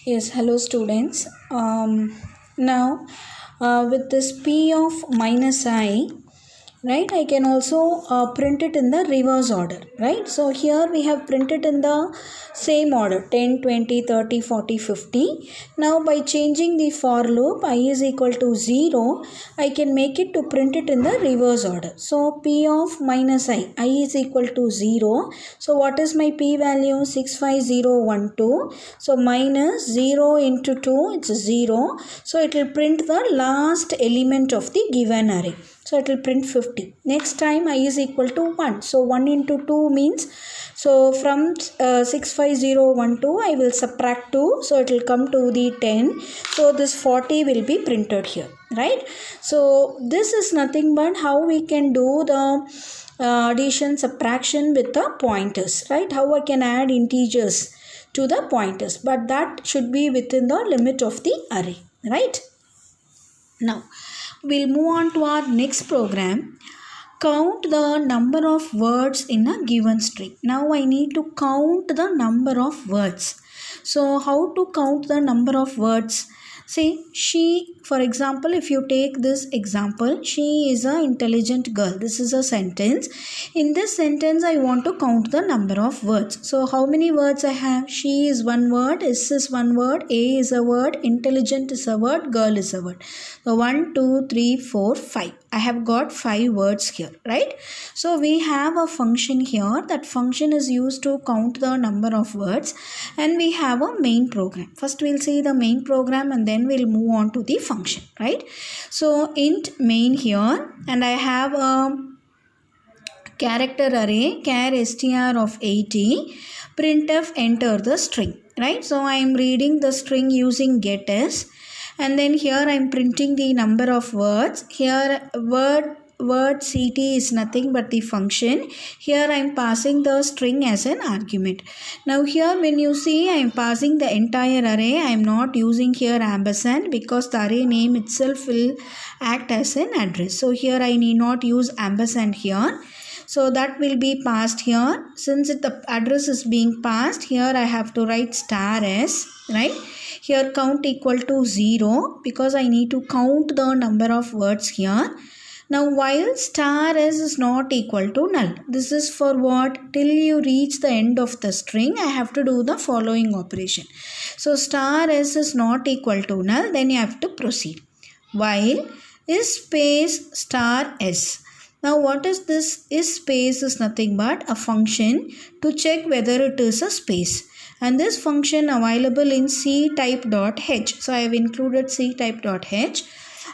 Yes, hello students. Now, with this p of minus I, right, I can also print it in the reverse order, right? So here we have printed in the same order 10, 20, 30, 40, 50. Now by changing the for loop I is equal to 0, I can make it to print it in the reverse order. So p of minus I is equal to 0. So what is my p value? 65012. So minus 0 into 2, it's 0. So it will print the last element of the given array. So it will print 50. Next time I is equal to 1. So 1 into 2 means, so from 65012 I will subtract 2. So it will come to the 10. So this 40 will be printed here, right? So this is nothing but how we can do the addition subtraction with the pointers, right? How I can add integers to the pointers, but that should be within the limit of the array, right? Now we'll move on to our next program. Count the number of words in a given string. Now I need to count the number of words. So how to count the number of words? See, she, for example, if you take this example, she is an intelligent girl. This is a sentence. In this sentence, I want to count the number of words. So how many words I have? She is one word, S is one word, A is a word, intelligent is a word, girl is a word. So 1, 2, 3, 4, 5. I have got 5 words here, right? So we have a function here. That function is used to count the number of words, and we have a main program. First we'll see the main program and then we'll move on to the function, right? So int main here, and I have a character array char str of 80, printf enter the string, right? So I am reading the string using getS. And then here I am printing the number of words. Here word ct is nothing but the function. Here I am passing the string as an argument. Now here when you see I am passing the entire array, I am not using here ampersand because the array name itself will act as an address. So here I need not use ampersand here. So that will be passed here. Since the address is being passed, here I have to write star s, right? Here count equal to 0 because I need to count the number of words here. Now while star s is not equal to null, this is for what? Till you reach the end of the string, I have to do the following operation. So star s is not equal to null, then you have to proceed. While is space star s. Now what is this? Is space is nothing but a function to check whether it is a space. And this function available in ctype.h. So I have included ctype.h.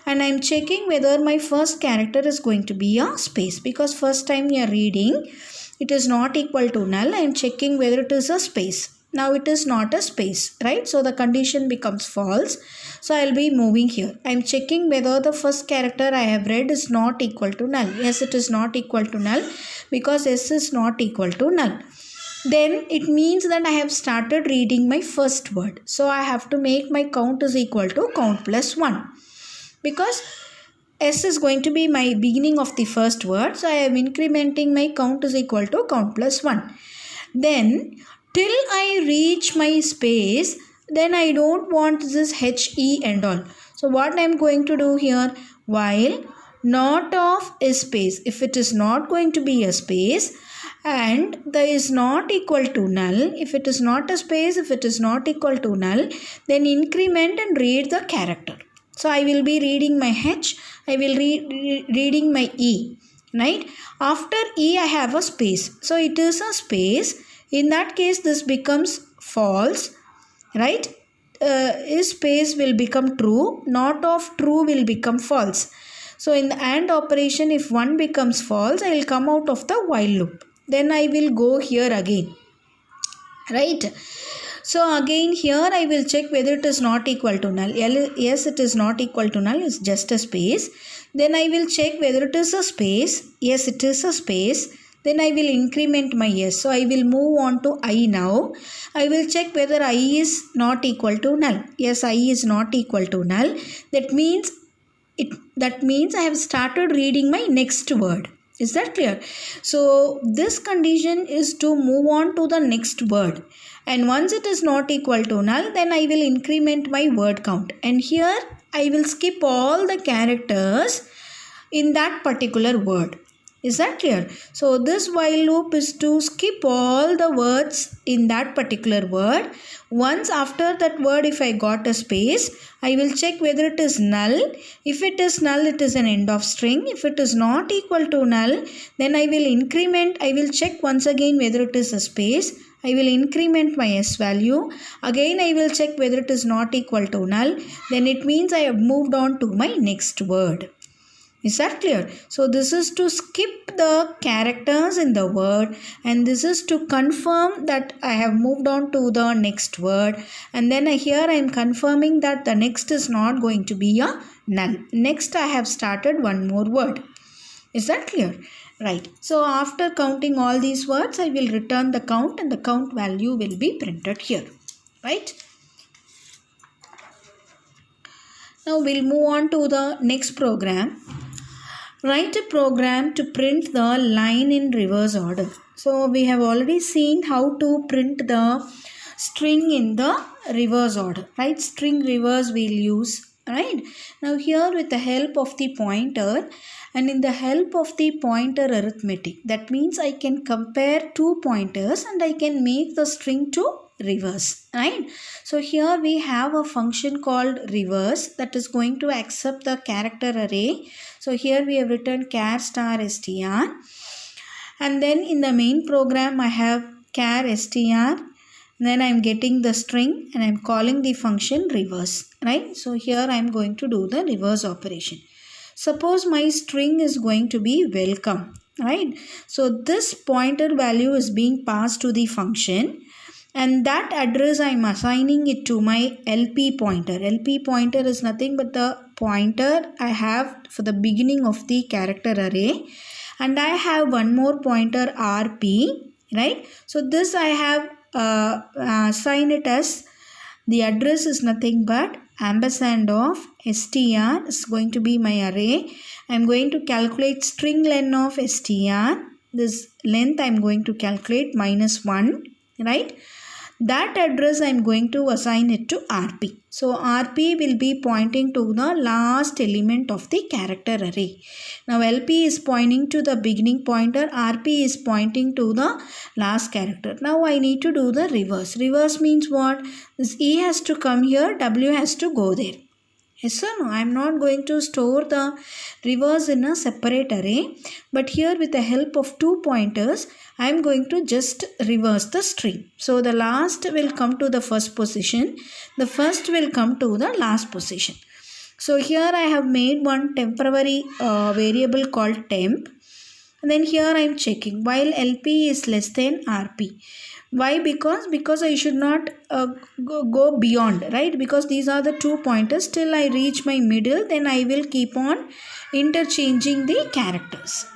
And I am checking whether my first character is going to be a space. Because first time you are reading, it is not equal to null. I am checking whether it is a space. Now it is not a space, right? So the condition becomes false. So I will be moving here. I am checking whether the first character I have read is not equal to null. Yes, it is not equal to null because s is not equal to null. Then it means that I have started reading my first word. So I have to make my count is equal to count plus 1. Because s is going to be my beginning of the first word. So I am incrementing my count is equal to count plus 1. Then till I reach my space, then I don't want this he and all. So what I am going to do here? While not of a space. If it is not going to be a space, and the is not equal to null, if it is not a space, if it is not equal to null, then increment and read the character. So I will be reading my h, I will reading my e, right? After e I have a space. So it is a space. In that case this becomes false, right? Is space will become true, not of true will become false. So in the AND operation, if 1 becomes false, I will come out of the while loop. Then I will go here again, right? So again here I will check whether it is not equal to null. Yes, it is not equal to null. It's just a space. Then I will check whether it is a space. Yes, it is a space. Then I will increment my s. So I will move on to I now. I will check whether I is not equal to null. Yes, I is not equal to null. That means I have started reading my next word. Is that clear? So this condition is to move on to the next word. And once it is not equal to null, then I will increment my word count. And here I will skip all the characters in that particular word. Is that clear? So this while loop is to skip all the words in that particular word. Once after that word, if I got a space, I will check whether it is null. If it is null, it is an end of string. If it is not equal to null, then I will increment. I will check once again whether it is a space. I will increment my s value. Again, I will check whether it is not equal to null. Then it means I have moved on to my next word. Is that clear? So this is to skip the characters in the word, and this is to confirm that I have moved on to the next word, and then here I am confirming that the next is not going to be a null. Next I have started one more word. Is that clear? Right. So after counting all these words, I will return the count, and the count value will be printed here. Right. Now we'll move on to the next program. Write a program to print the line in reverse order. So we have already seen how to print the string in the reverse order, right? String reverse we'll use, right? Now here with the help of the pointer and in the help of the pointer arithmetic, that means I can compare two pointers and I can make the string to reverse, right? So here we have a function called reverse that is going to accept the character array. So here we have written char star str, and then in the main program I have char str, then I am getting the string and I am calling the function reverse, right? So here I am going to do the reverse operation. Suppose my string is going to be welcome, right? So this pointer value is being passed to the function, and that address I am assigning it to my LP pointer. LP pointer is nothing but the pointer I have for the beginning of the character array, and I have one more pointer RP, right? So this I have assigned it as the address is nothing but ampersand of str is going to be my array. I am going to calculate string length of str. This length I am going to calculate -1, right? That address I am going to assign it to RP. So RP will be pointing to the last element of the character array. Now LP is pointing to the beginning pointer, RP is pointing to the last character. Now I need to do the reverse. Reverse means what? This E has to come here, W has to go there. Yes or no? I am not going to store the reverse in a separate array, but here with the help of two pointers, I am going to just reverse the string. So the last will come to the first position, the first will come to the last position. So here I have made one temporary variable called temp, and then here I am checking while LP is less than RP. Why? Because I should not go beyond, right? Because these are the two pointers. Till I reach my middle, then I will keep on interchanging the characters.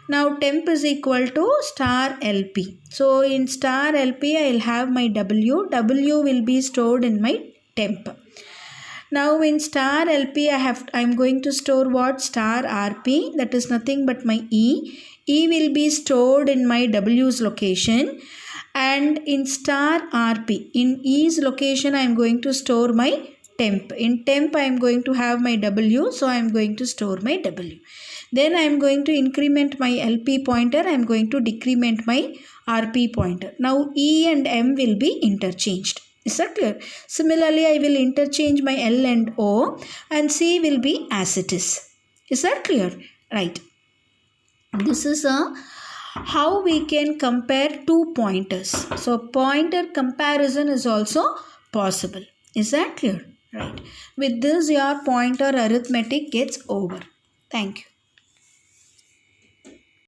Now temp is equal to star LP. So in star LP I will have my W. W will be stored in my temp. Now in star LP I am going to store what? Star RP, that is nothing but my E. E will be stored in my W's location. And in star RP, in E's location I am going to store my temp. In temp I am going to have my W, so I am going to store my W. Then I am going to increment my LP pointer, I am going to decrement my RP pointer. Now E and M will be interchanged. Is that clear? Similarly, I will interchange my L and O, and C will be as it is. Is that clear? Right. This is how we can compare two pointers. So pointer comparison is also possible. Is that clear? Right. With this, your pointer arithmetic gets over. Thank you.